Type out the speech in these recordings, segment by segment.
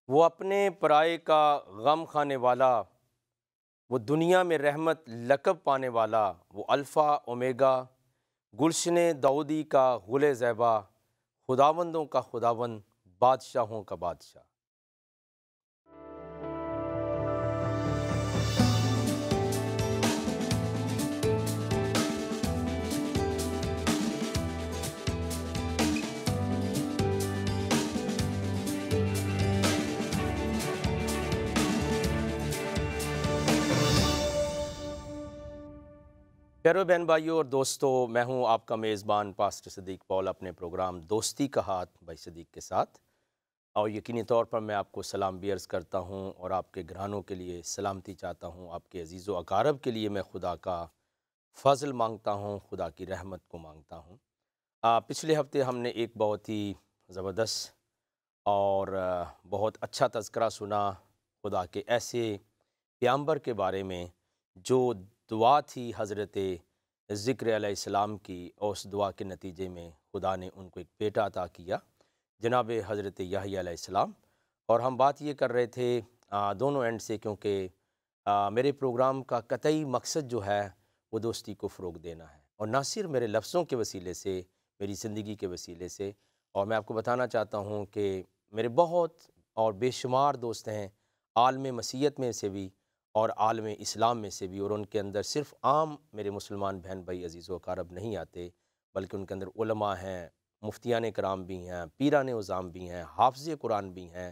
وہ اپنے پرائے کا غم کھانے والا، وہ دنیا میں رحمت لقب پانے والا، وہ الفا اومیگا، گلشن داؤدی کا غل زیبا، خداوندوں کا خداوند، بادشاہوں کا بادشاہ۔ پیارو بہن بھائیوں اور دوستو، میں ہوں آپ کا میزبان پاسٹر صدیق پال، اپنے پروگرام دوستی کا ہاتھ بھائی صدیق کے ساتھ، اور یقینی طور پر میں آپ کو سلام بھی عرض کرتا ہوں اور آپ کے گھرانوں کے لیے سلامتی چاہتا ہوں۔ آپ کے عزیز و اقارب کے لیے میں خدا کا فضل مانگتا ہوں، خدا کی رحمت کو مانگتا ہوں۔ پچھلے ہفتے ہم نے ایک بہت ہی زبردست اور بہت اچھا تذکرہ سنا خدا کے ایسے پیامبر کے بارے میں جو دعا تھی حضرت ذکر علیہ السلام کی، اور اس دعا کے نتیجے میں خدا نے ان کو ایک بیٹا عطا کیا، جناب حضرت یحییٰ علیہ السلام۔ اور ہم بات یہ کر رہے تھے دونوں اینڈ سے، کیونکہ میرے پروگرام کا قطعی مقصد جو ہے وہ دوستی کو فروغ دینا ہے، اور نہ صرف میرے لفظوں کے وسیلے سے، میری زندگی کے وسیلے سے۔ اور میں آپ کو بتانا چاہتا ہوں کہ میرے بہت اور بے شمار دوست ہیں عالم مسیحیت میں سے بھی اور عالم اسلام میں سے بھی، اور ان کے اندر صرف عام میرے مسلمان بہن بھائی عزیز و اقارب نہیں آتے، بلکہ ان کے اندر علماء ہیں، مفتیان کرام بھی ہیں، پیران عظام بھی ہیں، حافظ قرآن بھی ہیں،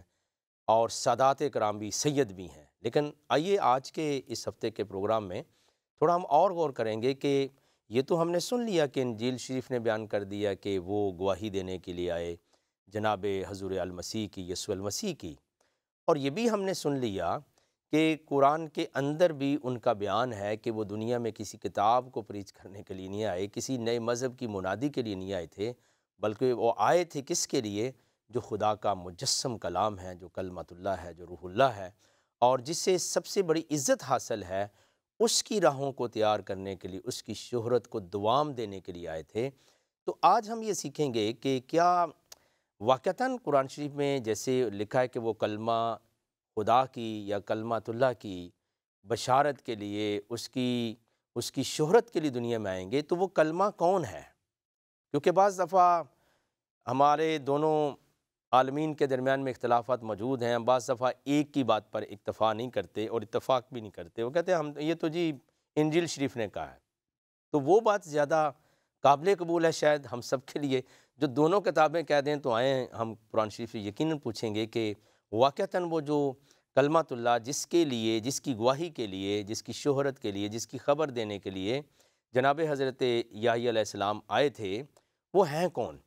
اور سادات کرام بھی، سید بھی ہیں۔ لیکن آئیے آج کے اس ہفتے کے پروگرام میں تھوڑا ہم اور غور کریں گے کہ یہ تو ہم نے سن لیا کہ انجیل شریف نے بیان کر دیا کہ وہ گواہی دینے کے لیے آئے جناب حضور المسیح کی، یسوع المسیح کی، اور یہ بھی ہم نے سن لیا کہ قرآن کے اندر بھی ان کا بیان ہے کہ وہ دنیا میں کسی کتاب کو پریچ کرنے کے لیے نہیں آئے، کسی نئے مذہب کی منادی کے لیے نہیں آئے تھے، بلکہ وہ آئے تھے کس کے لیے؟ جو خدا کا مجسم کلام ہے، جو کلمۃ اللہ ہے، جو روح اللہ ہے، اور جس سے سب سے بڑی عزت حاصل ہے، اس کی راہوں کو تیار کرنے کے لیے، اس کی شہرت کو دوام دینے کے لیے آئے تھے۔ تو آج ہم یہ سیکھیں گے کہ کیا واقعتاً قرآن شریف میں جیسے لکھا ہے کہ وہ کلمہ خدا کی یا کلمۃ اللہ کی بشارت کے لیے، اس کی شہرت کے لیے دنیا میں آئیں گے، تو وہ کلمہ کون ہے؟ کیونکہ بعض دفعہ ہمارے دونوں عالمین کے درمیان میں اختلافات موجود ہیں، بعض دفعہ ایک کی بات پر اکتفا نہیں کرتے اور اتفاق بھی نہیں کرتے، وہ کہتے ہیں ہم یہ تو جی انجیل شریف نے کہا ہے، تو وہ بات زیادہ قابل قبول ہے شاید ہم سب کے لیے۔ جو دونوں کتابیں کہہ دیں تو آئیں ہم قرآن شریف سے یقیناً پوچھیں گے کہ واقعتاً وہ جو کلمۃ اللہ جس کے لیے، جس کی گواہی کے لیے، جس کی شہرت کے لیے، جس کی خبر دینے کے لیے جناب حضرت یحییٰ علیہ السلام آئے تھے، وہ ہیں کون؟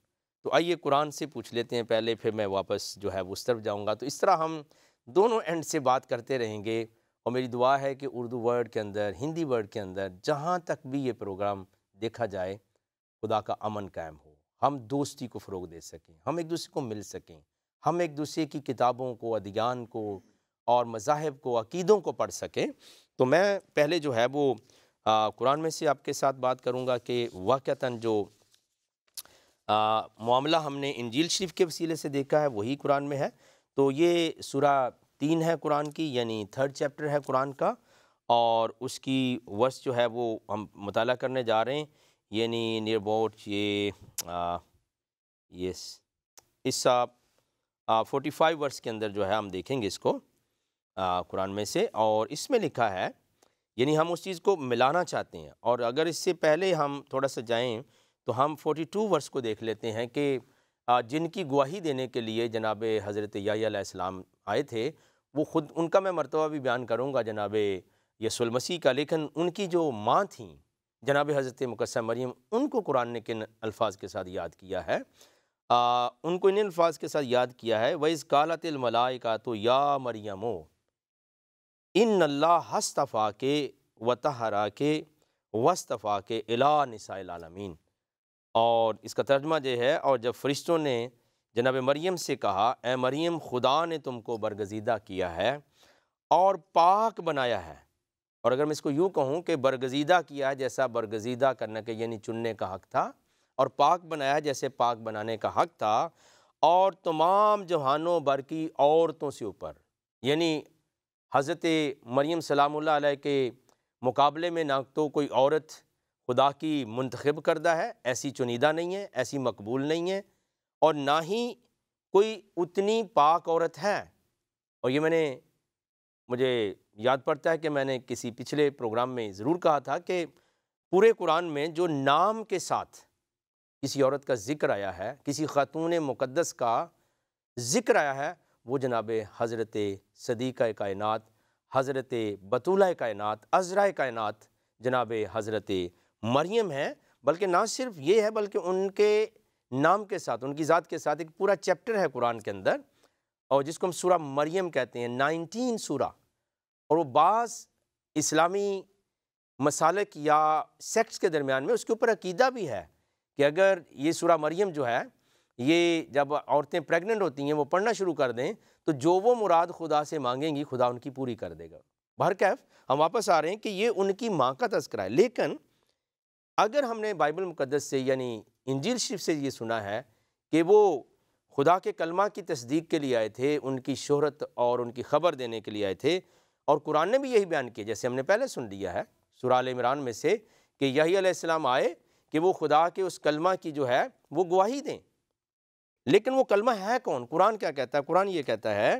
تو آئیے قرآن سے پوچھ لیتے ہیں پہلے، پھر میں واپس جو ہے وہ اس طرف جاؤں گا۔ تو اس طرح ہم دونوں اینڈ سے بات کرتے رہیں گے، اور میری دعا ہے کہ اردو ورڈ کے اندر، ہندی ورڈ کے اندر، جہاں تک بھی یہ پروگرام دیکھا جائے، خدا کا امن قائم ہو، ہم دوستی کو فروغ دے سکیں، ہم ایک دوسرے کو مل سکیں، ہم ایک دوسرے کی کتابوں کو، ادیان کو اور مذاہب کو، عقیدوں کو پڑھ سکیں۔ تو میں پہلے جو ہے وہ قرآن میں سے آپ کے ساتھ بات کروں گا کہ واقعتاً جو معاملہ ہم نے انجیل شریف کے وسیلے سے دیکھا ہے وہی قرآن میں ہے۔ تو یہ سورہ 3 ہے قرآن کی، یعنی 3rd چیپٹر ہے قرآن کا، اور اس کی ورس جو ہے وہ ہم مطالعہ کرنے جا رہے ہیں، یعنی نیئر اباؤٹ اس 45 ورس کے اندر جو ہے ہم دیکھیں گے اس کو قرآن میں سے، اور اس میں لکھا ہے، یعنی ہم اس چیز کو ملانا چاہتے ہیں، اور اگر اس سے پہلے ہم تھوڑا سا جائیں تو ہم 42 ورس کو دیکھ لیتے ہیں کہ جن کی گواہی دینے کے لیے جناب حضرت یحییٰ علیہ السلام آئے تھے، وہ خود ان کا میں مرتبہ بھی بیان کروں گا جناب یسوع المسیح کا، لیکن ان کی جو ماں تھیں جناب حضرت مقدسہ مریم، ان کو قرآن نے کن الفاظ کے ساتھ یاد کیا ہے؟ ان کو ان الفاظ کے ساتھ یاد کیا ہے، وَإِذْ قَالَتِ الْمَلَائِكَةُ يَا مَرْيَمُ إِنَّ اللَّهَ اصْطَفَاكِ وَطَهَّرَكِ وَاصْطَفَاكِ إِلَىٰ نِسَاءِ الْعَالَمِينَ۔ اور اس کا ترجمہ یہ ہے، اور جب فرشتوں نے جناب مریم سے کہا، اے مریم، خدا نے تم کو برگزیدہ کیا ہے اور پاک بنایا ہے، اور اگر میں اس کو یوں کہوں کہ برگزیدہ کیا ہے، جیسا برگزیدہ کرنے کے یعنی چننے کا حق تھا، اور پاک بنایا جیسے پاک بنانے کا حق تھا، اور تمام جہانوں بھر کی عورتوں سے اوپر، یعنی حضرت مریم سلام اللہ علیہ کے مقابلے میں نہ تو کوئی عورت خدا کی منتخب کردہ ہے، ایسی چنیدہ نہیں ہے، ایسی مقبول نہیں ہے، اور نہ ہی کوئی اتنی پاک عورت ہے۔ اور یہ مجھے یاد پڑتا ہے کہ میں نے کسی پچھلے پروگرام میں ضرور کہا تھا کہ پورے قرآن میں جو نام کے ساتھ کسی عورت کا ذکر آیا ہے، کسی خاتون مقدس کا ذکر آیا ہے، وہ جناب حضرت صدیقہ کائنات، حضرت بطولہ کائنات، عذراء کائنات جناب حضرت مریم ہیں۔ بلکہ نہ صرف یہ ہے، بلکہ ان کے نام کے ساتھ، ان کی ذات کے ساتھ ایک پورا چیپٹر ہے قرآن کے اندر، اور جس کو ہم سورہ مریم کہتے ہیں، 19 سورہ، اور وہ بعض اسلامی مسالک یا سیکٹس کے درمیان میں اس کے اوپر عقیدہ بھی ہے کہ اگر یہ سورہ مریم جو ہے، یہ جب عورتیں پریگننٹ ہوتی ہیں وہ پڑھنا شروع کر دیں تو جو وہ مراد خدا سے مانگیں گی خدا ان کی پوری کر دے گا۔ بہرکیف ہم واپس آ رہے ہیں کہ یہ ان کی ماں کا تذکرہ ہے، لیکن اگر ہم نے بائبل مقدس سے یعنی انجیل شریف سے یہ سنا ہے کہ وہ خدا کے کلمہ کی تصدیق کے لیے آئے تھے، ان کی شہرت اور ان کی خبر دینے کے لیے آئے تھے، اور قرآن نے بھی یہی بیان کیا جیسے ہم نے پہلے سن لیا ہے سورہ آل عمران میں سے کہ یحییٰ علیہ السلام آئے کہ وہ خدا کے اس کلمہ کی جو ہے وہ گواہی دیں۔ لیکن وہ کلمہ ہے کون؟ قرآن کیا کہتا ہے؟ قرآن یہ کہتا ہے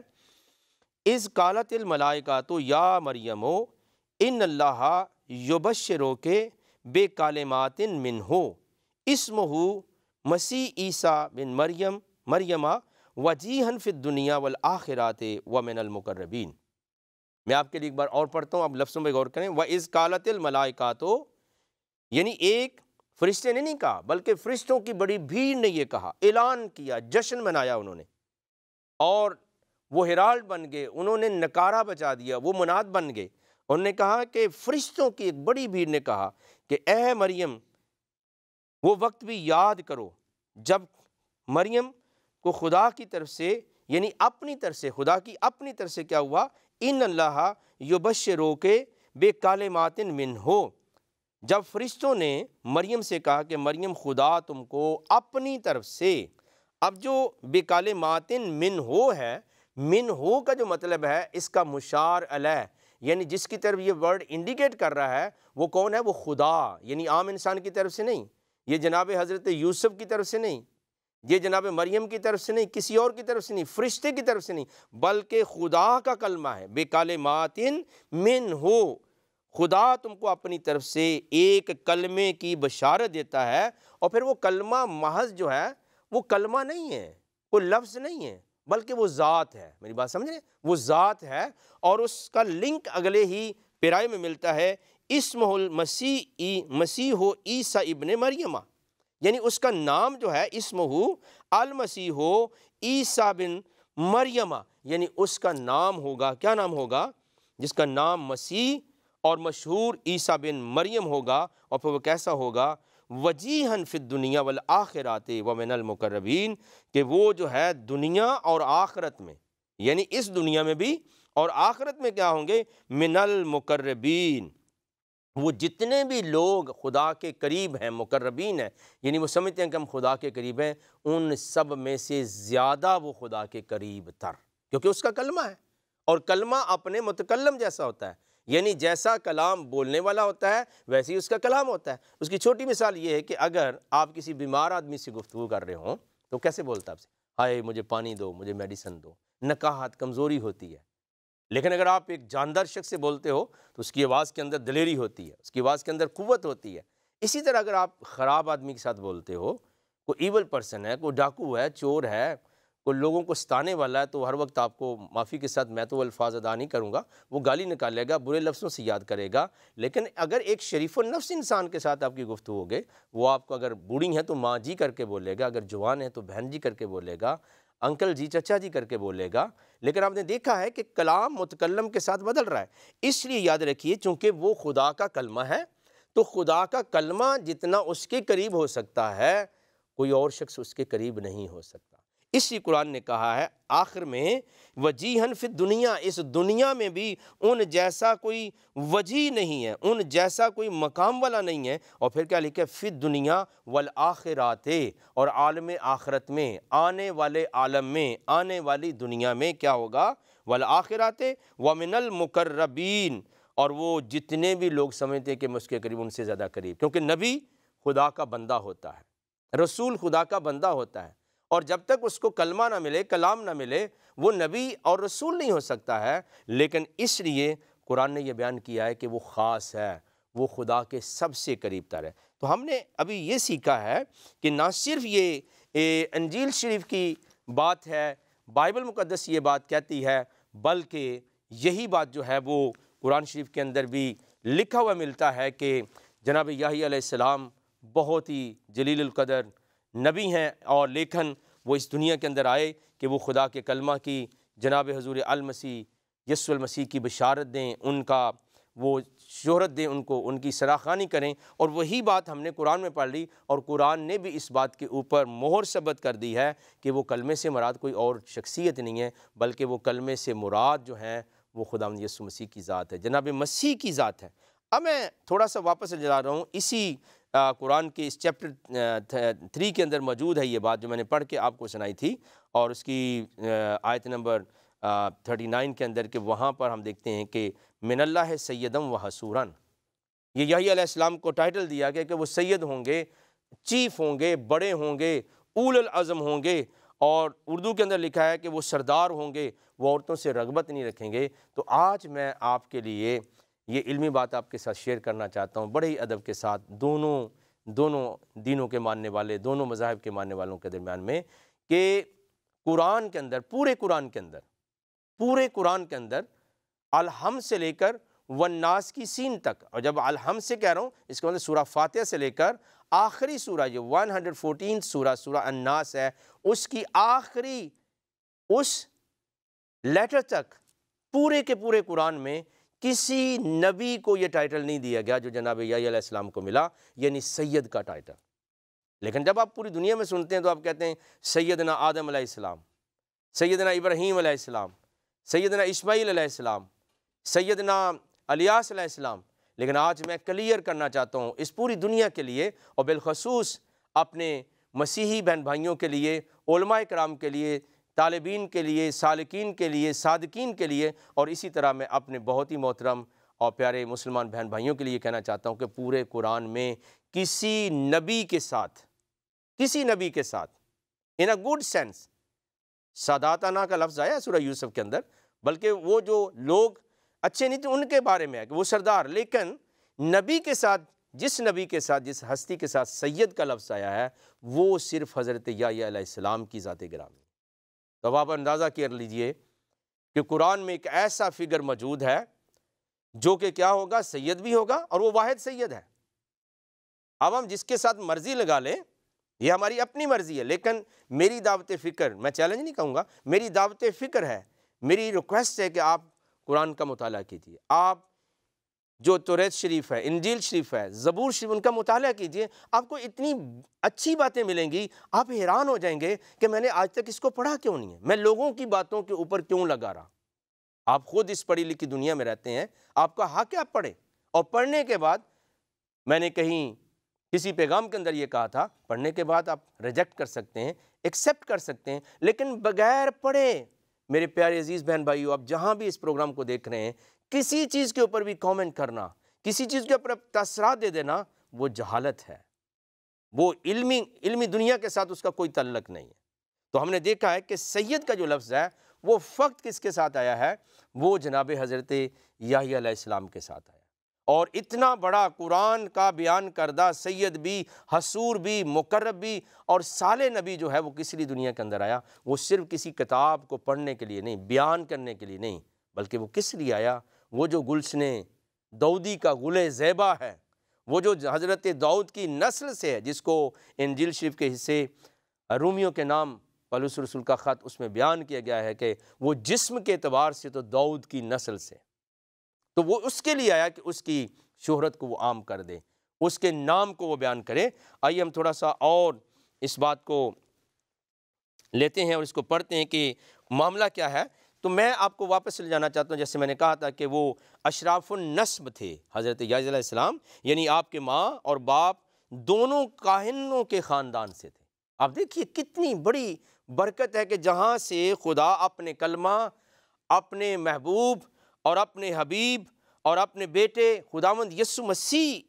اذ قالت الملائکۃ یا مریم ان اللہ یبشروک بکلمات منہ اسمہ مسیح عیسیٰ بن مریم وجیہا فی الدنیا والآخرۃ ومن المقربین۔ میں آپ کے لیے ایک بار اور پڑھتا ہوں، اب لفظوں پہ غور کریں۔ وَإِذْ قَالَتِ الْمَلَائِكَةُ، یعنی ایک فرشتے نے نہیں کہا بلکہ فرشتوں کی بڑی بھیڑ نے یہ کہا، اعلان کیا، جشن منایا انہوں نے، اور وہ ہیرالڈ بن گئے، انہوں نے نکارہ بجا دیا، وہ مناد بن گئے۔ انہوں نے کہا کہ فرشتوں کی ایک بڑی بھیڑ نے کہا کہ اے مریم، وہ وقت بھی یاد کرو جب مریم کو خدا کی طرف سے، یعنی اپنی طرف سے، خدا کی اپنی طرف سے کیا ہوا، ان اللہ یبشروک بکلمات منہ، جب فرشتوں نے مریم سے کہا کہ مریم خدا تم کو اپنی طرف سے، اب جو بکلمات منہ ہے، منہ کا جو مطلب ہے اس کا مشار علیہ، یعنی جس کی طرف یہ ورڈ انڈیکیٹ کر رہا ہے وہ کون ہے؟ وہ خدا، یعنی عام انسان کی طرف سے نہیں، یہ جناب حضرت یوسف کی طرف سے نہیں، یہ جناب مریم کی طرف سے نہیں، کسی اور کی طرف سے نہیں، فرشتے کی طرف سے نہیں، بلکہ خدا کا کلمہ ہے۔ بکلمات منہ، خدا تم کو اپنی طرف سے ایک کلمے کی بشارت دیتا ہے، اور پھر وہ کلمہ محض جو ہے وہ کلمہ نہیں ہے، وہ لفظ نہیں ہے، بلکہ وہ ذات ہے۔ میری بات سمجھ رہے ہیں؟ وہ ذات ہے، اور اس کا لنک اگلے ہی پیرائے میں ملتا ہے، اسمہ المسیح عیسیٰ ابن مریم، یعنی اس کا نام جو ہے اسمہ المسیح عیسیٰ بن مریم، یعنی اس کا نام ہوگا، کیا نام ہوگا؟ جس کا نام مسیح اور مشہور عیسیٰ بن مریم ہوگا، اور پھر وہ کیسا ہوگا؟ وجیہا فی الدنیا والآخرۃ ومن المقربین، کہ وہ جو ہے دنیا اور آخرت میں، یعنی اس دنیا میں بھی اور آخرت میں کیا ہوں گے؟ من المقربین، وہ جتنے بھی لوگ خدا کے قریب ہیں، مقربین ہیں، یعنی وہ سمجھتے ہیں کہ ہم خدا کے قریب ہیں، ان سب میں سے زیادہ وہ خدا کے قریب تر، کیونکہ اس کا کلمہ ہے، اور کلمہ اپنے متکلم جیسا ہوتا ہے، یعنی جیسا کلام بولنے والا ہوتا ہے ویسے ہی اس کا کلام ہوتا ہے۔ اس کی چھوٹی مثال یہ ہے کہ اگر آپ کسی بیمار آدمی سے گفتگو کر رہے ہوں تو کیسے بولتا ہے آپ سے؟ ہائے مجھے پانی دو، مجھے میڈیسن دو، نکاہت، کمزوری ہوتی ہے۔ لیکن اگر آپ ایک جاندار شخص سے بولتے ہو تو اس کی آواز کے اندر دلیری ہوتی ہے، اس کی آواز کے اندر قوت ہوتی ہے۔ اسی طرح اگر آپ خراب آدمی کے ساتھ بولتے ہو، کوئی ایول پرسن ہے، کوئی ڈاکو ہے، چور ہے، کوئی لوگوں کو ستانے والا ہے، تو ہر وقت آپ کو معافی کے ساتھ میں تو وہ الفاظ ادا نہیں کروں گا، وہ گالی نکالے گا، برے لفظوں سے یاد کرے گا۔ لیکن اگر ایک شریف النفس انسان کے ساتھ آپ کی گفتگو ہوگی، وہ آپ کو اگر بوڑھی ہیں تو ماں جی کر کے بولے گا، اگر جوان ہے تو بہن جی کر کے بولے گا، انکل جی، چچا جی کر کے بولے گا۔ لیکن آپ نے دیکھا ہے کہ کلام متکلم کے ساتھ بدل رہا ہے، اس لیے یاد رکھیے چونکہ وہ خدا کا کلمہ ہے، تو خدا کا کلمہ جتنا اس کے قریب ہو سکتا ہے کوئی اور شخص اس کے قریب نہیں ہو سکتا۔ اسی قرآن نے کہا ہے آخر میں وجیہن فی الدنیا، اس دنیا میں بھی ان جیسا کوئی وجیہ نہیں ہے، ان جیسا کوئی مقام والا نہیں ہے۔ اور پھر کیا لکھا ہے؟ فی الدنیا والآخرات، اور عالم آخرت میں، آنے والے عالم میں، آنے والی دنیا میں کیا ہوگا؟ والآخرات ومن المقربین، اور وہ جتنے بھی لوگ سمجھتے ہیں کہ میں اس کے قریب، ان سے زیادہ قریب، کیونکہ نبی خدا کا بندہ ہوتا ہے، رسول خدا کا بندہ ہوتا ہے، اور جب تک اس کو کلمہ نہ ملے، کلام نہ ملے، وہ نبی اور رسول نہیں ہو سکتا ہے۔ لیکن اس لیے قرآن نے یہ بیان کیا ہے کہ وہ خاص ہے، وہ خدا کے سب سے قریب تر ہے۔ تو ہم نے ابھی یہ سیکھا ہے کہ نہ صرف یہ انجیل شریف کی بات ہے، بائبل مقدس یہ بات کہتی ہے، بلکہ یہی بات جو ہے وہ قرآن شریف کے اندر بھی لکھا ہوا ملتا ہے کہ جناب یحییٰ علیہ السلام بہت ہی جلیل القدر نبی ہیں، اور لیکن وہ اس دنیا کے اندر آئے کہ وہ خدا کے کلمہ کی، جناب حضور المسیح یسوع المسیح کی بشارت دیں، ان کا وہ شہرت دیں، ان کو ان کی سراخانی کریں۔ اور وہی بات ہم نے قرآن میں پڑھ لی، اور قرآن نے بھی اس بات کے اوپر مہر ثبت کر دی ہے کہ وہ کلمے سے مراد کوئی اور شخصیت نہیں ہے، بلکہ وہ کلمے سے مراد جو ہیں وہ خداوند یسوع مسیح کی ذات ہے، جناب مسیح کی ذات ہے۔ اب میں تھوڑا سا واپس جا رہا ہوں، اسی قرآن کے اس چیپٹر 3 کے اندر موجود ہے یہ بات جو میں نے پڑھ کے آپ کو سنائی تھی، اور اس کی آیت نمبر 39 کے اندر، کہ وہاں پر ہم دیکھتے ہیں کہ من اللہ سیدم و حسوراً، یہ یحییٰ علیہ السلام کو ٹائٹل دیا گیا کہ وہ سید ہوں گے، چیف ہوں گے، بڑے ہوں گے، اول العزم ہوں گے، اور اردو کے اندر لکھا ہے کہ وہ سردار ہوں گے، وہ عورتوں سے رغبت نہیں رکھیں گے۔ تو آج میں آپ کے لیے یہ علمی بات آپ کے ساتھ شیئر کرنا چاہتا ہوں، بڑے ہی ادب کے ساتھ، دونوں دینوں کے ماننے والے، دونوں مذاہب کے ماننے والوں کے درمیان میں، کہ قرآن کے اندر، پورے قرآن کے اندر الحمد سے لے کر والناس کی سین تک، اور جب الحمد سے کہہ رہا ہوں اس کے مطلب سورہ فاتحہ سے لے کر آخری سورہ جو 114 سورہ الناس ہے، اس کی آخری اس لیٹر تک پورے کے پورے قرآن میں کسی نبی کو یہ ٹائٹل نہیں دیا گیا جو جناب یحییٰ علیہ السلام کو ملا، یعنی سید کا ٹائٹل۔ لیکن جب آپ پوری دنیا میں سنتے ہیں تو آپ کہتے ہیں سیدنا آدم علیہ السلام، سیدنا ابراہیم علیہ السلام، سیدنا اسماعیل علیہ السلام، سیدنا الیاس علیہ السلام۔ لیکن آج میں کلیئر کرنا چاہتا ہوں اس پوری دنیا کے لیے، اور بالخصوص اپنے مسیحی بہن بھائیوں کے لیے، علماء کرام کے لیے، طالبین کے لیے، سالکین کے لیے، صادقین کے لیے، اور اسی طرح میں اپنے بہت ہی محترم اور پیارے مسلمان بہن بھائیوں کے لیے کہنا چاہتا ہوں کہ پورے قرآن میں کسی نبی کے ساتھ ان اے گڈ سینس ساداتانہ کا لفظ آیا سورہ یوسف کے اندر، بلکہ وہ جو لوگ اچھے نہیں تھے ان کے بارے میں ہے کہ وہ سردار، لیکن نبی کے ساتھ، جس نبی کے ساتھ، جس ہستی کے ساتھ سید کا لفظ آیا ہے، وہ صرف حضرت یحییٰ علیہ السلام کی ذات گرامی۔ تو آپ اندازہ کر لیجئے کہ قرآن میں ایک ایسا فگر موجود ہے جو کہ کیا ہوگا؟ سید بھی ہوگا، اور وہ واحد سید ہے۔ اب ہم جس کے ساتھ مرضی لگا لیں، یہ ہماری اپنی مرضی ہے، لیکن میری دعوت فکر، میں چیلنج نہیں کہوں گا، میری دعوت فکر ہے، میری ریکویسٹ ہے کہ آپ قرآن کا مطالعہ کیجئے، آپ جو توریت شریف ہے، انجیل شریف ہے، زبور شریف، ان کا مطالعہ کیجئے، آپ کو اتنی اچھی باتیں ملیں گی، آپ حیران ہو جائیں گے کہ میں نے آج تک اس کو پڑھا کیوں نہیں ہے، میں لوگوں کی باتوں کے اوپر کیوں لگا رہا۔ آپ خود اس پڑھی لکھی دنیا میں رہتے ہیں، آپ کا حق ہے آپ پڑھیں، اور پڑھنے کے بعد، میں نے کہیں کسی پیغام کے اندر یہ کہا تھا، پڑھنے کے بعد آپ ریجیکٹ کر سکتے ہیں، ایکسیپٹ کر سکتے ہیں، لیکن بغیر پڑھے، میرے پیارے عزیز بہن بھائیو، آپ جہاں بھی اس پروگرام کو دیکھ رہے ہیں، کسی چیز کے اوپر بھی کومنٹ کرنا، کسی چیز کے اوپر تاثرات دے دینا، وہ جہالت ہے، وہ علمی دنیا کے ساتھ اس کا کوئی تعلق نہیں ہے۔ تو ہم نے دیکھا ہے کہ سید کا جو لفظ ہے وہ فقط کس کے ساتھ آیا ہے؟ وہ جناب حضرت یحییٰ علیہ السلام کے ساتھ آیا، اور اتنا بڑا قرآن کا بیان کردہ سید بھی، حسور بھی، مقرب بھی اور صالح نبی جو ہے وہ کس لیے دنیا کے اندر آیا؟ وہ صرف کسی کتاب کو پڑھنے کے لیے نہیں، بیان کرنے کے لیے نہیں، بلکہ وہ کس لیے آیا؟ وہ جو گلشن داؤدی کا گل زیبا ہے، وہ جو حضرت داؤد کی نسل سے ہے، جس کو انجیل شریف کے حصے رومیوں کے نام پولس رسول کا خط، اس میں بیان کیا گیا ہے کہ وہ جسم کے اعتبار سے تو داؤد کی نسل سے، تو وہ اس کے لیے آیا کہ اس کی شہرت کو وہ عام کر دے، اس کے نام کو وہ بیان کرے۔ آئیے ہم تھوڑا سا اور اس بات کو لیتے ہیں اور اس کو پڑھتے ہیں کہ معاملہ کیا ہے، تو میں آپ کو واپس لے جانا چاہتا ہوں، جیسے میں نے کہا تھا کہ وہ اشراف النسب تھے حضرت یحییٰ علیہ السلام، یعنی آپ کے ماں اور باپ دونوں کاہنوں کے خاندان سے تھے۔ آپ دیکھیے کتنی بڑی برکت ہے کہ جہاں سے خدا اپنے کلمہ، اپنے محبوب اور اپنے حبیب اور اپنے بیٹے خداوند یسوع مسیح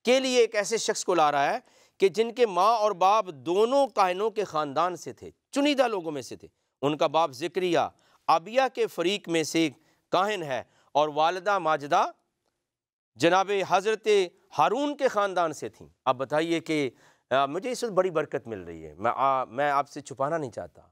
کے لیے ایک ایسے شخص کو لا رہا ہے کہ جن کے ماں اور باپ دونوں کاہنوں کے خاندان سے تھے، چنیدہ لوگوں میں سے تھے۔ ان کا باپ زکریا ابیا کے فریق میں سے کاہن ہے، اور والدہ ماجدہ جناب حضرت ہارون کے خاندان سے تھیں۔ اب بتائیے کہ مجھے اس وقت بڑی برکت مل رہی ہے، میں آپ سے چھپانا نہیں چاہتا،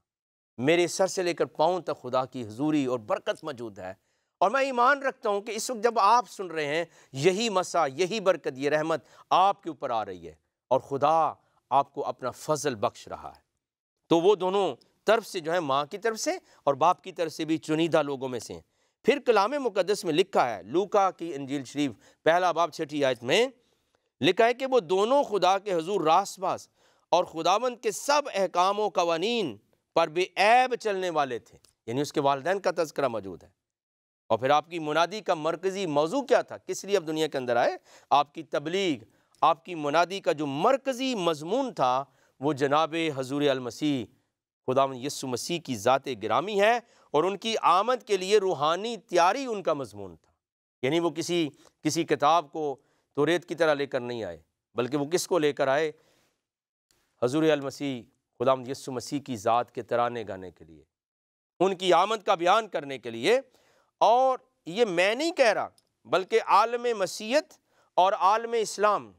میرے سر سے لے کر پاؤں تک خدا کی حضوری اور برکت موجود ہے، اور میں ایمان رکھتا ہوں کہ اس وقت جب آپ سن رہے ہیں یہی مسا، یہی برکت، یہ رحمت آپ کے اوپر آ رہی ہے، اور خدا آپ کو اپنا فضل بخش رہا ہے۔ تو وہ دونوں طرف سے جو ہے، ماں کی طرف سے اور باپ کی طرف سے بھی چنیدہ لوگوں میں سے ہیں۔ پھر کلام مقدس میں لکھا ہے، لوکا کی انجیل شریف پہلا باب 6 آیت میں لکھا ہے کہ وہ دونوں خدا کے حضور راست باز اور خداوند کے سب احکام و قوانین پر بے عیب چلنے والے تھے، یعنی اس کے والدین کا تذکرہ موجود ہے۔ اور پھر آپ کی منادی کا مرکزی موضوع کیا تھا، کس لیے آپ دنیا کے اندر آئے؟ آپ کی تبلیغ، آپ کی منادی کا جو مرکزی مضمون تھا وہ جناب حضور المسیح خداوند یسوع مسیح کی ذات گرامی ہے، اور ان کی آمد کے لیے روحانی تیاری ان کا مضمون تھا۔ یعنی وہ کسی کتاب کو توریت کی طرح لے کر نہیں آئے، بلکہ وہ کس کو لے کر آئے؟ حضور المسیح خداوند یسوع مسیح کی ذات کے ترانے گانے کے لیے، ان کی آمد کا بیان کرنے کے لیے۔ اور یہ میں نہیں کہہ رہا، بلکہ عالم مسیحیت اور عالم اسلام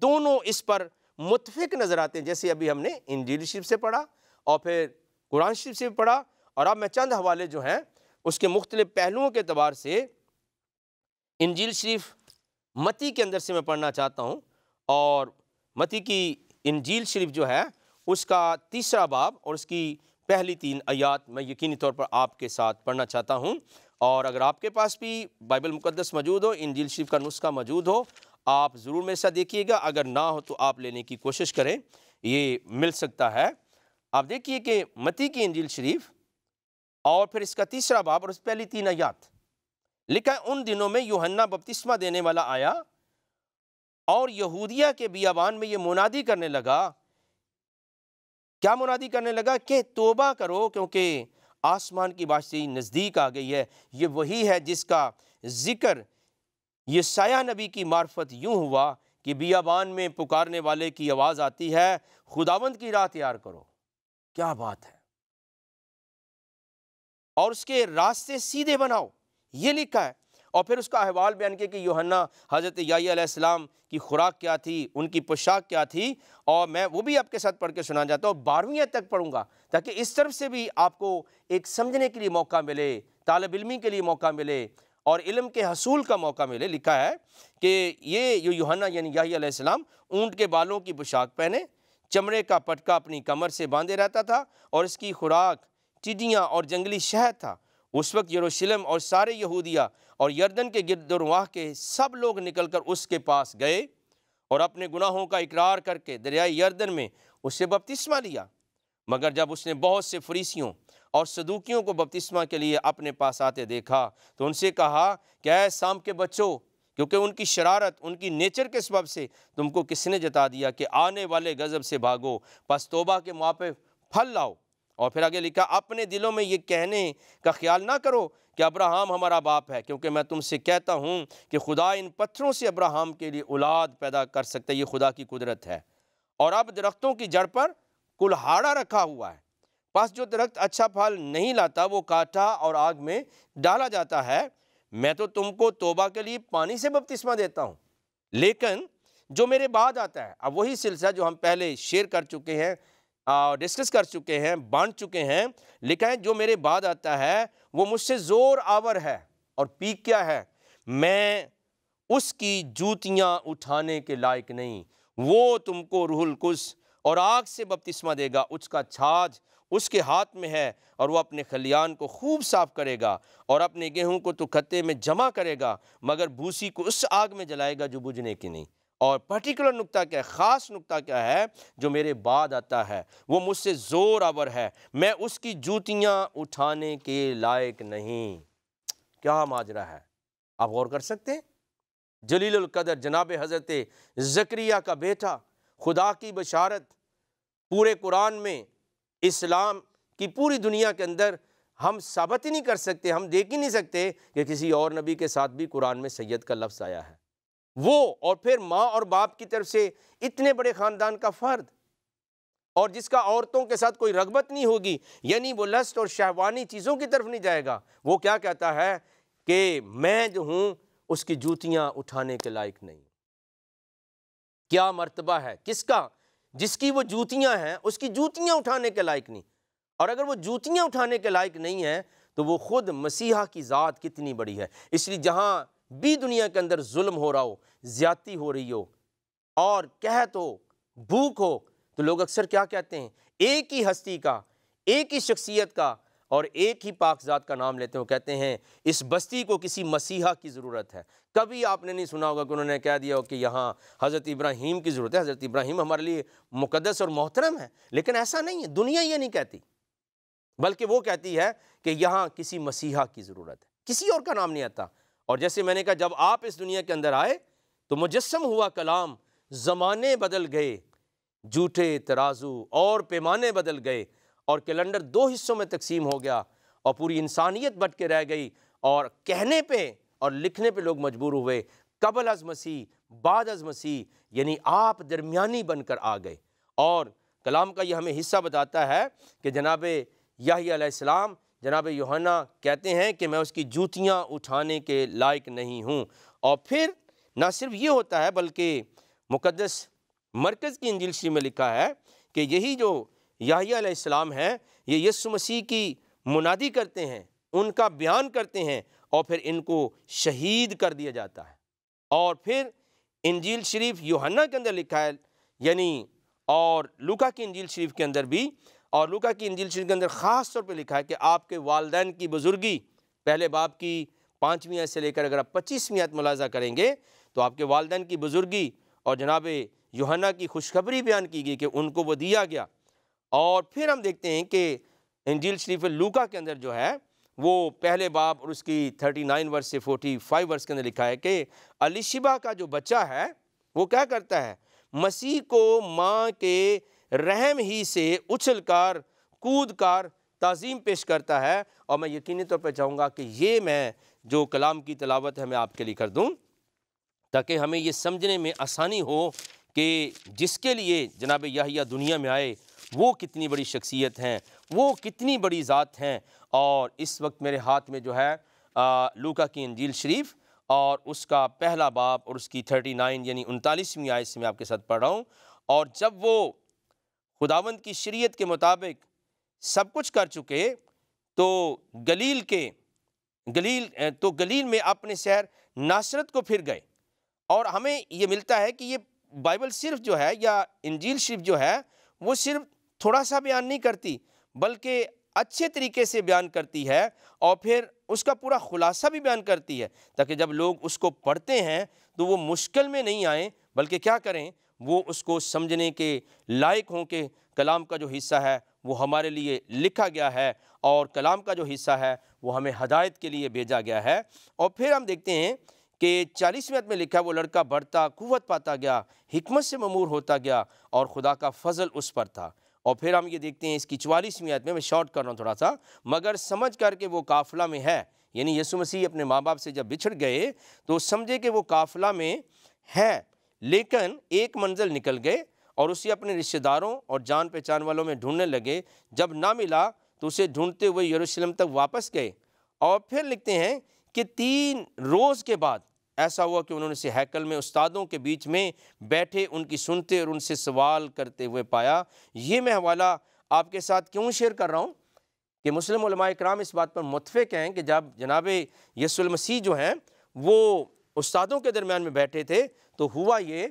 دونوں اس پر متفق نظر آتے ہیں، جیسے ابھی ہم نے انجیل شریف سے پڑھا اور پھر قرآن شریف سے پڑھا، اور اب میں چند حوالے جو ہیں اس کے مختلف پہلوؤں کے اعتبار سے انجیل شریف متی کے اندر سے میں پڑھنا چاہتا ہوں، اور متی کی انجیل شریف جو ہے اس کا 3 باب اور اس کی پہلی 3 آیات میں یقینی طور پر آپ کے ساتھ پڑھنا چاہتا ہوں۔ اور اگر آپ کے پاس بھی بائبل مقدس موجود ہو، انجیل شریف کا نسخہ موجود ہو، آپ ضرور میرے ساتھ دیکھیے گا، اگر نہ ہو تو آپ لینے کی کوشش کریں، یہ مل سکتا ہے۔ آپ دیکھیے کہ متی کی انجیل شریف اور پھر اس کا 3 باب اور اس پہلی 3 آیات لکھا ہے، ان دنوں میں یوحنا بپتسمہ دینے والا آیا اور یہودیہ کے بیابان میں یہ منادی کرنے لگا۔ کیا منادی کرنے لگا؟ کہ توبہ کرو کیونکہ آسمان کی بادشاہی نزدیک آ گئی ہے۔ یہ وہی ہے جس کا ذکر یسایہ نبی کی معرفت یوں ہوا کہ بیابان میں پکارنے والے کی آواز آتی ہے، خداوند کی راہ تیار کرو۔ کیا بات ہے! اور اس کے راستے سیدھے بناؤ، یہ لکھا ہے۔ اور پھر اس کا احوال بیان کیا کہ یوحنا حضرت یحییٰ علیہ السلام کی خوراک کیا تھی، ان کی پوشاک کیا تھی، اور میں وہ بھی آپ کے ساتھ پڑھ کے سنا جاتا ہوں، 12ویں آیت تک پڑھوں گا تاکہ اس طرف سے بھی آپ کو ایک سمجھنے کے لیے موقع ملے، طالب علمی کے لیے موقع ملے اور علم کے حصول کا موقع ملے۔ لکھا ہے کہ یہ یوحنا یعنی یحییٰ علیہ السلام اونٹ کے بالوں کی پوشاک پہنے، چمڑے کا پٹکا اپنی کمر سے باندھے رہتا تھا، اور اس کی خوراک ٹڈیاں اور جنگلی شہد تھا۔ اس وقت یروشلم اور سارے یہودیہ اور یردن کے گرد و رواح کے سب لوگ نکل کر اس کے پاس گئے اور اپنے گناہوں کا اقرار کر کے دریائے یردن میں اس سے بپتسمہ لیا۔ مگر جب اس نے بہت سے فریسیوں اور صدوقیوں کو بپتسمہ کے لیے اپنے پاس آتے دیکھا تو ان سے کہا کہ اے سام کے بچوں، کیونکہ ان کی شرارت، ان کی نیچر کے سبب سے تم کو کس نے جتا دیا کہ آنے والے غضب سے بھاگو، پس توبہ کے موافق پھل لاؤ۔ اور پھر آگے لکھا، اپنے دلوں میں یہ کہنے کا خیال نہ کرو کہ ابراہیم ہمارا باپ ہے، کیونکہ میں تم سے کہتا ہوں کہ خدا ان پتھروں سے ابراہیم کے لیے اولاد پیدا کر سکتا ہے۔ یہ خدا کی قدرت ہے۔ اور اب درختوں کی جڑ پر کلہاڑا رکھا ہوا ہے، پس جو درخت اچھا پھل نہیں لاتا وہ کاٹا اور آگ میں ڈالا جاتا ہے۔ میں تو تم کو توبہ کے لیے پانی سے بپتسمہ دیتا ہوں، لیکن جو میرے بعد آتا ہے، اب وہی سلسلہ جو ہم پہلے شیئر کر چکے ہیں، ڈسکس کر چکے ہیں، بانٹ چکے ہیں۔ لکھا ہے جو میرے بعد آتا ہے وہ مجھ سے زور آور ہے، اور پیک کیا ہے؟ میں اس کی جوتیاں اٹھانے کے لائق نہیں۔ وہ تم کو روح القدس اور آگ سے بپتسمہ دے گا، اس کا چھاج اس کے ہاتھ میں ہے، اور وہ اپنے خلیان کو خوب صاف کرے گا اور اپنے گیہوں کو تو کھتے میں جمع کرے گا، مگر بھوسی کو اس آگ میں جلائے گا جو بجھنے کی نہیں۔ اور پرٹیکولر نقطہ کیا ہے، خاص نقطہ کیا ہے، جو میرے بعد آتا ہے وہ مجھ سے زور آور ہے، میں اس کی جوتیاں اٹھانے کے لائق نہیں۔ کیا ماجرا ہے، آپ غور کر سکتے ہیں؟ جلیل القدر جناب حضرت زکریا کا بیٹا، خدا کی بشارت پورے قرآن میں، اسلام کی پوری دنیا کے اندر ہم ثابت ہی نہیں کر سکتے، ہم دیکھ ہی نہیں سکتے کہ کسی اور نبی کے ساتھ بھی قرآن میں سید کا لفظ آیا ہے۔ وہ اور پھر ماں اور باپ کی طرف سے اتنے بڑے خاندان کا فرد، اور جس کا عورتوں کے ساتھ کوئی رغبت نہیں ہوگی، یعنی وہ لسٹ اور شہوانی چیزوں کی طرف نہیں جائے گا، وہ کیا کہتا ہے کہ میں جو ہوں اس کی جوتیاں اٹھانے کے لائق نہیں۔ کیا مرتبہ ہے کس کا؟ جس کی وہ جوتیاں ہیں اس کی جوتیاں اٹھانے کے لائق نہیں۔ اور اگر وہ جوتیاں اٹھانے کے لائق نہیں ہے تو وہ خود مسیحا کی ذات کتنی بڑی ہے۔ اس لیے جہاں بھی دنیا کے اندر ظلم ہو رہا ہو، زیادتی ہو رہی ہو، اور قحط ہو، بھوک ہو، تو لوگ اکثر کیا کہتے ہیں؟ ایک ہی ہستی کا، ایک ہی شخصیت کا اور ایک ہی پاک ذات کا نام لیتے ہیں، وہ کہتے ہیں اس بستی کو کسی مسیحا کی ضرورت ہے۔ کبھی آپ نے نہیں سنا ہوگا کہ انہوں نے کہہ دیا ہو کہ یہاں حضرت ابراہیم کی ضرورت ہے۔ حضرت ابراہیم ہمارے لیے مقدس اور محترم ہے، لیکن ایسا نہیں ہے، دنیا یہ نہیں کہتی، بلکہ وہ کہتی ہے کہ یہاں کسی مسیحا کی ضرورت ہے، کسی اور کا نام نہیں آتا۔ اور جیسے میں نے کہا، جب آپ اس دنیا کے اندر آئے تو مجسم ہوا کلام، زمانے بدل گئے، جھوٹے ترازو اور پیمانے بدل گئے، اور کیلنڈر دو حصوں میں تقسیم ہو گیا، اور پوری انسانیت بٹ کے رہ گئی، اور کہنے پہ اور لکھنے پہ لوگ مجبور ہوئے قبل از مسیح، بعد از مسیح، یعنی آپ درمیانی بن کر آ گئے۔ اور کلام کا یہ ہمیں حصہ بتاتا ہے کہ جناب یحییٰ علیہ السلام، جناب یوحنا کہتے ہیں کہ میں اس کی جوتیاں اٹھانے کے لائق نہیں ہوں۔ اور پھر نہ صرف یہ ہوتا ہے بلکہ مقدس مرکز کی انجیل شریف میں لکھا ہے کہ یہی جو یحییٰ علیہ السلام ہیں، یہ یسوع مسیح کی منادی کرتے ہیں، ان کا بیان کرتے ہیں، اور پھر ان کو شہید کر دیا جاتا ہے۔ اور پھر انجیل شریف یوحنا کے اندر لکھا ہے، یعنی اور لوکا کی انجیل شریف کے اندر بھی، اور لوکا کی انجیل شریف کے اندر خاص طور پہ لکھا ہے کہ آپ کے والدین کی بزرگی، پہلے باب کی 5ویں آیت سے لے کر اگر آپ 25ویں آیت ملاحظہ کریں گے تو آپ کے والدین کی بزرگی اور جناب یوحنا کی خوشخبری بیان کی گئی کہ ان کو وہ دیا گیا۔ اور پھر ہم دیکھتے ہیں کہ انجیل شریف لوکا کے اندر جو ہے وہ پہلے باب اور اس کی 39 ورس سے 45 ورس کے اندر لکھا ہے کہ الیشبا کا جو بچہ ہے وہ کیا کرتا ہے؟ مسیح کو ماں کے رحم ہی سے اچھل کر کود کر تعظیم پیش کرتا ہے۔ اور میں یقینی طور پہ چاہوں گا کہ یہ میں جو کلام کی تلاوت ہے میں آپ کے لیے کر دوں تاکہ ہمیں یہ سمجھنے میں آسانی ہو کہ جس کے لیے جناب یحییٰ دنیا میں آئے وہ کتنی بڑی شخصیت ہیں، وہ کتنی بڑی ذات ہیں۔ اور اس وقت میرے ہاتھ میں جو ہے لوکا کی انجیل شریف اور اس کا پہلا باب اور اس کی 39 یعنی 39ویں آیت سے میں آپ کے ساتھ پڑھ رہا ہوں۔ اور جب وہ خداوند کی شریعت کے مطابق سب کچھ کر چکے تو گلیل میں اپنے شہر ناصرت کو پھر گئے۔ اور ہمیں یہ ملتا ہے کہ یہ بائبل صرف جو ہے یا انجیل شریف جو ہے وہ صرف تھوڑا سا بیان نہیں کرتی بلکہ اچھے طریقے سے بیان کرتی ہے، اور پھر اس کا پورا خلاصہ بھی بیان کرتی ہے تاکہ جب لوگ اس کو پڑھتے ہیں تو وہ مشکل میں نہیں آئیں بلکہ کیا کریں، وہ اس کو سمجھنے کے لائق ہوں کہ کلام کا جو حصہ ہے وہ ہمارے لیے لکھا گیا ہے اور کلام کا جو حصہ ہے وہ ہمیں ہدایت کے لیے بھیجا گیا ہے۔ اور پھر ہم دیکھتے ہیں کہ 40ویں آیت میں لکھا ہے وہ لڑکا بڑھتا قوت پاتا گیا، حکمت سے مامور ہوتا گیا اور خدا کا فضل اس پر تھا۔ اور پھر ہم یہ دیکھتے ہیں اس کی 44ویں آیت میں شارٹ کر رہا ہوں تھوڑا سا، مگر سمجھ کر کہ وہ قافلہ میں ہے، یعنی یسوع مسیح اپنے ماں باپ سے جب بچھڑ گئے تو سمجھے کہ وہ قافلہ میں ہے، لیکن ایک منزل نکل گئے اور اسے اپنے رشتہ داروں اور جان پہچان والوں میں ڈھونڈنے لگے، جب نہ ملا تو اسے ڈھونڈتے ہوئے یروشلم تک واپس گئے۔ اور پھر لکھتے ہیں کہ 3 روز کے بعد ایسا ہوا کہ انہوں نے اسے ہیکل میں استادوں کے بیچ میں بیٹھے ان کی سنتے اور ان سے سوال کرتے ہوئے پایا۔ یہ میں حوالہ آپ کے ساتھ کیوں شیئر کر رہا ہوں کہ مسلم علماء کرام اس بات پر متفق ہیں کہ جب جناب یسوع المسیح جو ہیں وہ استادوں کے درمیان میں بیٹھے تھے تو ہوا یہ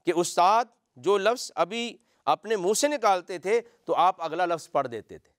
کہ استاد جو لفظ ابھی اپنے منہ سے نکالتے تھے تو آپ اگلا لفظ پڑھ دیتے تھے،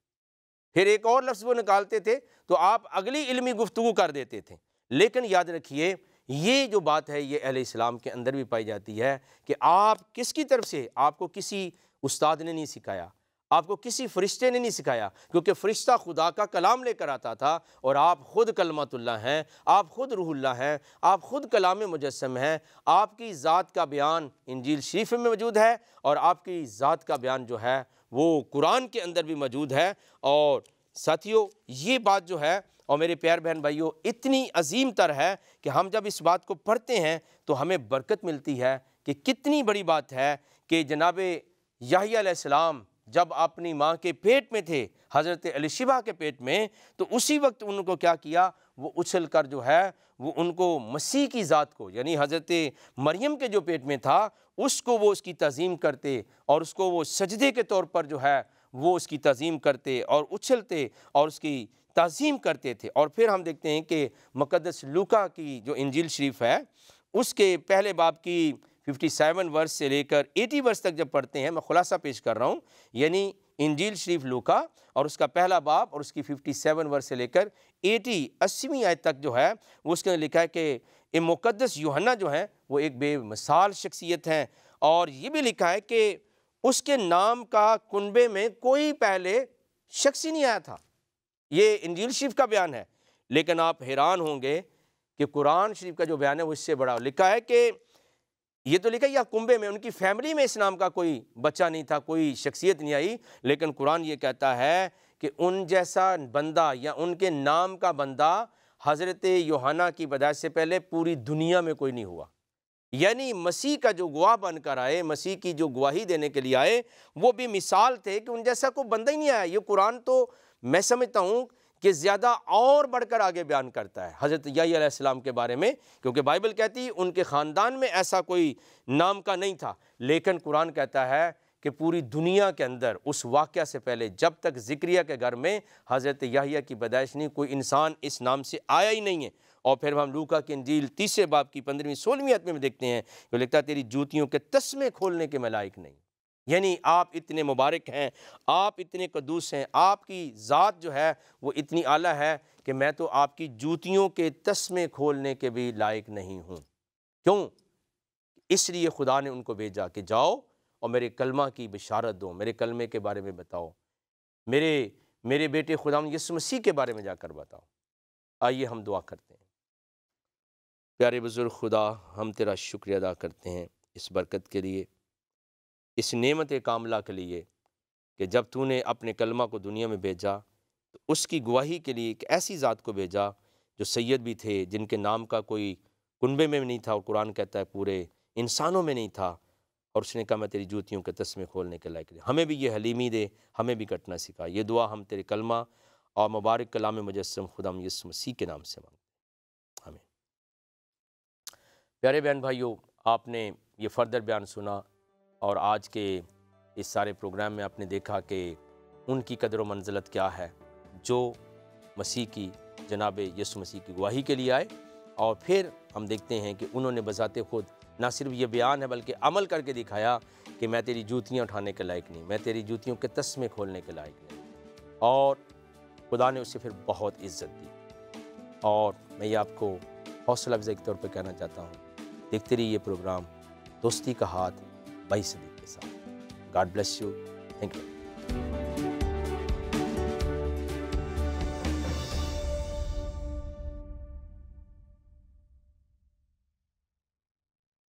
پھر ایک اور لفظ وہ نکالتے تھے تو آپ اگلی علمی گفتگو کر دیتے تھے۔ لیکن یاد رکھیے یہ جو بات ہے یہ اہل اسلام کے اندر بھی پائی جاتی ہے کہ آپ کس کی طرف سے، آپ کو کسی استاد نے نہیں سکھایا، آپ کو کسی فرشتے نے نہیں سکھایا، کیونکہ فرشتہ خدا کا کلام لے کر آتا تھا، اور آپ خود کلمۃ اللہ ہیں، آپ خود روح اللہ ہیں، آپ خود کلام مجسم ہیں، آپ کی ذات کا بیان انجیل شریف میں موجود ہے، اور آپ کی ذات کا بیان جو ہے وہ قرآن کے اندر بھی موجود ہے۔ اور ساتھیوں، یہ بات جو ہے، اور میرے پیار بہن بھائیوں، اتنی عظیم تر ہے کہ ہم جب اس بات کو پڑھتے ہیں تو ہمیں برکت ملتی ہے کہ کتنی بڑی بات ہے کہ جناب یحییٰ علیہ السلام جب اپنی ماں کے پیٹ میں تھے، حضرت الشبہ کے پیٹ میں، تو اسی وقت ان کو کیا کیا، وہ اچھل کر جو ہے وہ ان کو مسیح کی ذات کو، یعنی حضرت مریم کے جو پیٹ میں تھا اس کو وہ اس کی تعظیم کرتے، اور اس کو وہ سجدے کے طور پر جو ہے وہ اس کی تعظیم کرتے اور اچھلتے اور اس کی تعظیم کرتے تھے۔ اور پھر ہم دیکھتے ہیں کہ مقدس لوکا کی جو انجیل شریف ہے اس کے پہلے باب کی 57 ورس سے لے کر 80 ورس تک جب پڑھتے ہیں، میں خلاصہ پیش کر رہا ہوں، یعنی انجیل شریف لوکا اور اس کا پہلا باب اور اس کی 57 ورس سے لے کر 80ویں آیت تک جو ہے وہ اس کے اندر لکھا ہے کہ یہ مقدس یوحنا جو ہیں وہ ایک بے مثال شخصیت ہیں، اور یہ بھی لکھا ہے کہ اس کے نام کا کنبے میں کوئی پہلے شخص ہی نہیں آیا تھا۔ یہ انجیل شریف کا بیان ہے، لیکن آپ حیران ہوں گے کہ قرآن شریف کا جو بیان ہے وہ اس سے بڑا لکھا ہے کہ یہ تو لکھا ہے یا کنبے میں، ان کی فیملی میں اس نام کا کوئی بچہ نہیں تھا، کوئی شخصیت نہیں آئی، لیکن قرآن یہ کہتا ہے کہ ان جیسا بندہ یا ان کے نام کا بندہ حضرت یوحنا کی پیدائش سے پہلے پوری دنیا میں کوئی نہیں ہوا۔ یعنی مسیح کا جو گواہ بن کر آئے، مسیح کی جو گواہی دینے کے لیے آئے، وہ بھی مثال تھے کہ ان جیسا کوئی بندہ ہی نہیں آیا۔ یہ قرآن تو میں سمجھتا ہوں کہ زیادہ اور بڑھ کر آگے بیان کرتا ہے حضرت یحییٰ علیہ السلام کے بارے میں، کیونکہ بائبل کہتی ہے ان کے خاندان میں ایسا کوئی نام کا نہیں تھا، لیکن قرآن کہتا ہے کہ پوری دنیا کے اندر اس واقعہ سے پہلے جب تک زکریا کے گھر میں حضرت یحییٰ کی پیدائش نہیں، کوئی انسان اس نام سے آیا ہی نہیں ہے۔ اور پھر ہم لوکا کی انجیل 3 باب کی 15-16 آیت میں دیکھتے ہیں کہ لکھتا ہے تیری جوتیوں کے تسمے کھولنے کے میں لائق نہیں۔ یعنی آپ اتنے مبارک ہیں، آپ اتنے قدوس ہیں، آپ کی ذات جو ہے وہ اتنی اعلیٰ ہے کہ میں تو آپ کی جوتیوں کے تسمے کھولنے کے بھی لائق نہیں ہوں۔ کیوں؟ اس لیے خدا نے ان کو بھیجا کہ جاؤ اور میرے کلمہ کی بشارت دو، میرے کلمے کے بارے میں بتاؤ، میرے بیٹے خداوند یسوع مسیح کے بارے میں جا کر بتاؤ۔ آئیے ہم دعا کرتے ہیں۔ پیارے بزرگ خدا، ہم تیرا شکریہ ادا کرتے ہیں اس برکت کے لیے، اس نعمت کاملہ کے لیے کہ جب تو نے اپنے کلمہ کو دنیا میں بھیجا تو اس کی گواہی کے لیے ایک ایسی ذات کو بھیجا جو سید بھی تھے، جن کے نام کا کوئی کنبے میں نہیں تھا، اور قرآن کہتا ہے پورے انسانوں میں نہیں تھا، اور اس نے کہا میں تیری جوتیوں کے تسمے کھولنے کے لائق نہیں۔ ہمیں بھی یہ حلیمی دے، ہمیں بھی کٹنا سکھا۔ یہ دعا ہم تیرے کلمہ اور مبارک کلام مجسم خدا یسوع مسیح کے نام سے مانگتے ہیں، آمین۔ پیارے بہن بھائیوں، آپ نے یہ فردر بیان سنا، اور آج کے اس سارے پروگرام میں آپ نے دیکھا کہ ان کی قدر و منزلت کیا ہے جو مسیح کی، جناب یسوع مسیح کی گواہی کے لیے آئے، اور پھر ہم دیکھتے ہیں کہ انہوں نے بذات خود نہ صرف یہ بیان ہے بلکہ عمل کر کے دکھایا کہ میں تیری جوتیاں اٹھانے کے لائق نہیں، میں تیری جوتیوں کے تسمے کھولنے کے لائق نہیں، اور خدا نے اسے پھر بہت عزت دی۔ اور میں یہ آپ کو حوصلہ افزائی کے طور پہ کہنا چاہتا ہوں، دیکھتے رہیے یہ پروگرام دوستی کا ہاتھ بھائی صدیق کے ساتھ۔ God bless you, thank you.